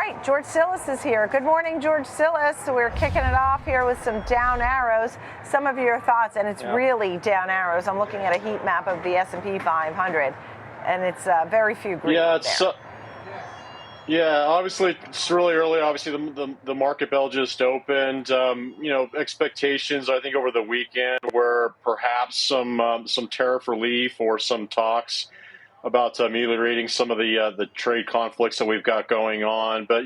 right, George Tsilis is here. Good morning, George Tsilis. We're kicking it off here with some down arrows. Some of your thoughts, and it's really down arrows. I'm looking at a heat map of the S&P 500, and it's very few green Yeah, obviously it's really early. Obviously, the market bell just opened. Expectations I think over the weekend were perhaps some tariff relief or some talks about ameliorating some of the trade conflicts that we've got going on. But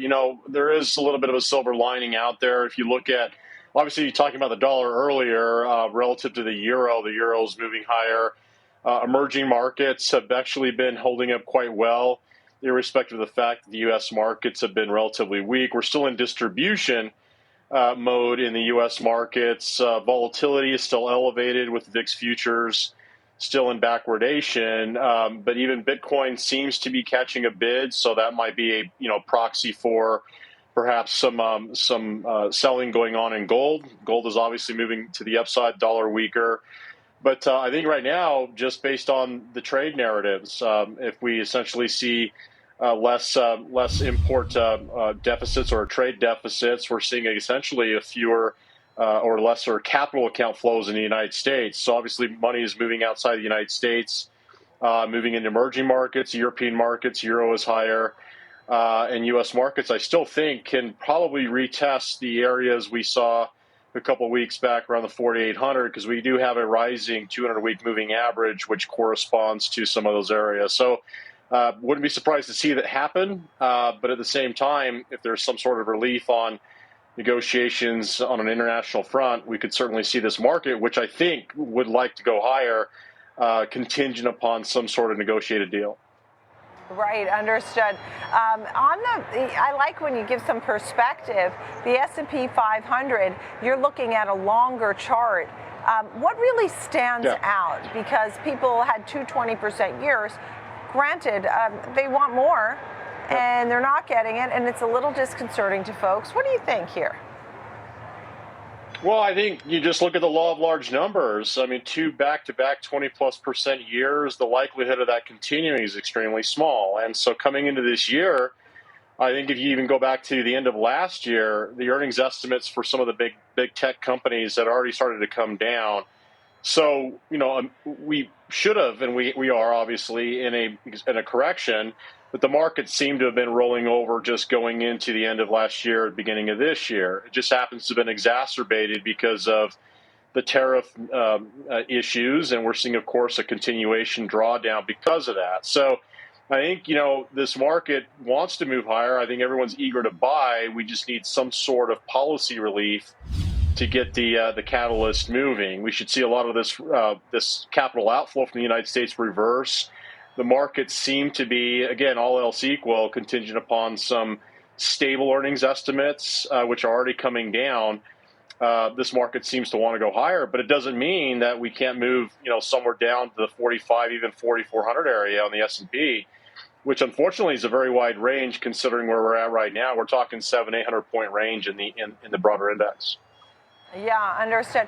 there is a little bit of a silver lining out there. If you look at, obviously, you're talking about the dollar earlier relative to the euro. The euro is moving higher. Emerging markets have actually been holding up quite well, irrespective of the fact that the U.S. markets have been relatively weak. We're still in distribution mode in the U.S. markets. Volatility is still elevated with VIX futures still in backwardation, but even Bitcoin seems to be catching a bid, so that might be a proxy for perhaps some selling going on in gold. Gold is obviously moving to the upside, dollar weaker. But I think right now, just based on the trade narratives, if we essentially see less import deficits or trade deficits, we're seeing essentially a fewer or lesser capital account flows in the United States. So obviously money is moving outside the United States, moving into emerging markets, European markets, euro is higher, and U.S. markets I still think can probably retest the areas we saw a couple of weeks back around the 4,800 because we do have a rising 200-week moving average, which corresponds to some of those areas. So wouldn't be surprised to see that happen. But at the same time, if there's some sort of relief on negotiations on an international front, we could certainly see this market, which I think would like to go higher, contingent upon some sort of negotiated deal. Right, understood. I like when you give some perspective. The S&P 500, you're looking at a longer chart. What really stands out? Because people had 20% years. Granted, they want more, and they're not getting it, and it's a little disconcerting to folks. What do you think here? Well, I think you just look at the law of large numbers. I mean, 2 back-to-back 20+% years, the likelihood of that continuing is extremely small. And so coming into this year, I think if you even go back to the end of last year, the earnings estimates for some of the big tech companies had already started to come down. So, we should have, and we are obviously in a correction, but the markets seem to have been rolling over just going into the end of last year, beginning of this year. It just happens to have been exacerbated because of the tariff issues, and we're seeing, of course, a continuation drawdown because of that. So I think, this market wants to move higher. I think everyone's eager to buy. We just need some sort of policy relief to get the catalyst moving. We should see a lot of this capital outflow from the United States reverse. The markets seem to be, again, all else equal, contingent upon some stable earnings estimates, which are already coming down. This market seems to want to go higher, but it doesn't mean that we can't move, somewhere down to the 45, even 4,400 area on the S&P, which unfortunately is a very wide range considering where we're at right now. We're talking 700-800 point range in the broader index. Yeah, understood.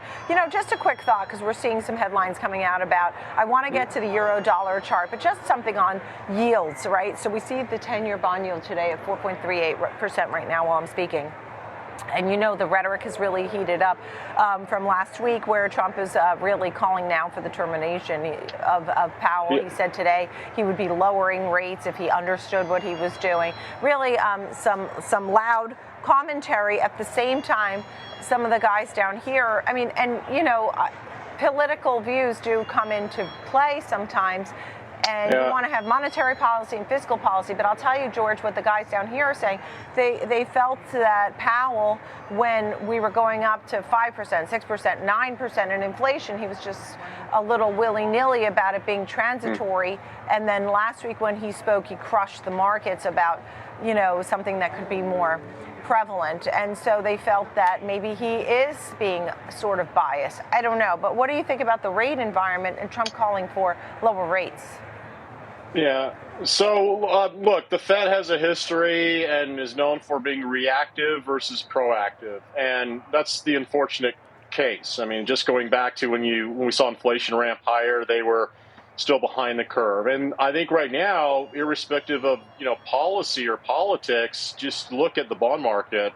Just a quick thought, because we're seeing some headlines coming out about, I want to get to the euro-dollar chart, but just something on yields, right? So we see the 10-year bond yield today at 4.38% right now while I'm speaking. And the rhetoric has really heated up from last week, where Trump is really calling now for the termination of Powell. Yeah. He said today he would be lowering rates if he understood what he was doing. Really some loud commentary. At the same time, some of the guys down here, political views do come into play sometimes. And you want to have monetary policy and fiscal policy. But I'll tell you, George, what the guys down here are saying, they felt that Powell, when we were going up to 5%, 6%, 9% in inflation, he was just a little willy-nilly about it being transitory. And then last week when he spoke, he crushed the markets about, something that could be more prevalent. And so they felt that maybe he is being sort of biased. I don't know. But what do you think about the rate environment and Trump calling for lower rates? Yeah. So, look, the Fed has a history and is known for being reactive versus proactive. And that's the unfortunate case. I mean, just going back to when we saw inflation ramp higher, they were still behind the curve. And I think right now, irrespective of policy or politics, just look at the bond market.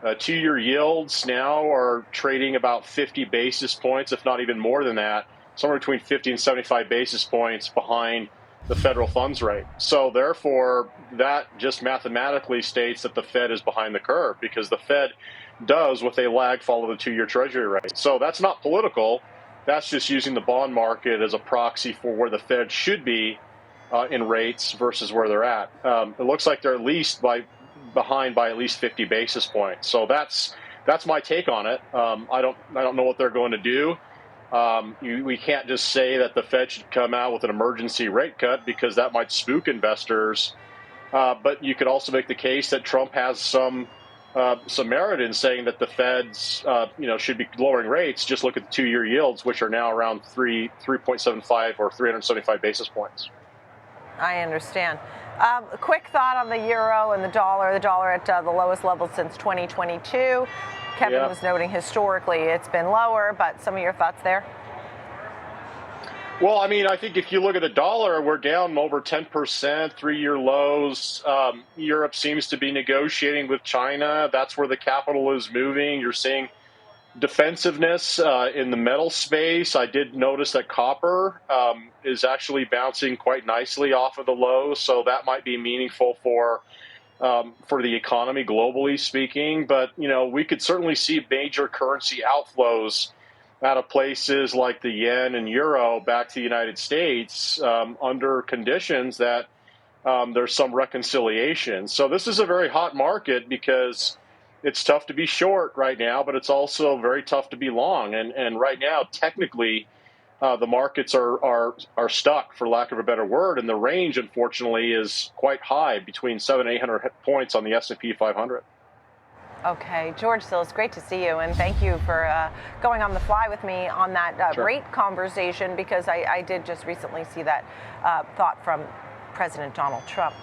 2-year yields now are trading about 50 basis points, if not even more than that, somewhere between 50 and 75 basis points behind the federal funds rate. So therefore, that just mathematically states that the Fed is behind the curve, because the Fed does with a lag follow the 2-year Treasury rate. So that's not political. That's just using the bond market as a proxy for where the Fed should be in rates versus where they're at. It looks like they're at least behind by at least 50 basis points. So that's my take on it. I don't know what they're going to do. We can't just say that the Fed should come out with an emergency rate cut, because that might spook investors. But you could also make the case that Trump has some merit in saying that the Feds, should be lowering rates. Just look at the 2-year yields, which are now around 3.75 or 375 basis points. I understand. A quick thought on the euro and the dollar. The dollar at the lowest level since 2022. Kevin was noting historically it's been lower, but some of your thoughts there? Well, I mean, I think if you look at the dollar, we're down over 10%, 3-year lows. Europe seems to be negotiating with China. That's where the capital is moving. You're seeing defensiveness in the metal space. I did notice that copper is actually bouncing quite nicely off of the low, so that might be meaningful for the economy globally speaking. But we could certainly see major currency outflows out of places like the yen and euro back to the United States under conditions that there's some reconciliation. So this is a very hot market, because it's tough to be short right now, but it's also very tough to be long. And right now, technically, the markets are stuck, for lack of a better word, and the range, unfortunately, is quite high, between 700 and 800 points on the S&P 500. Okay, George Tsilis, great to see you, and thank you for going on the fly with me on that rate conversation, because I did just recently see that thought from President Donald Trump.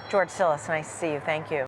George Tsilis, nice to see you. Thank you.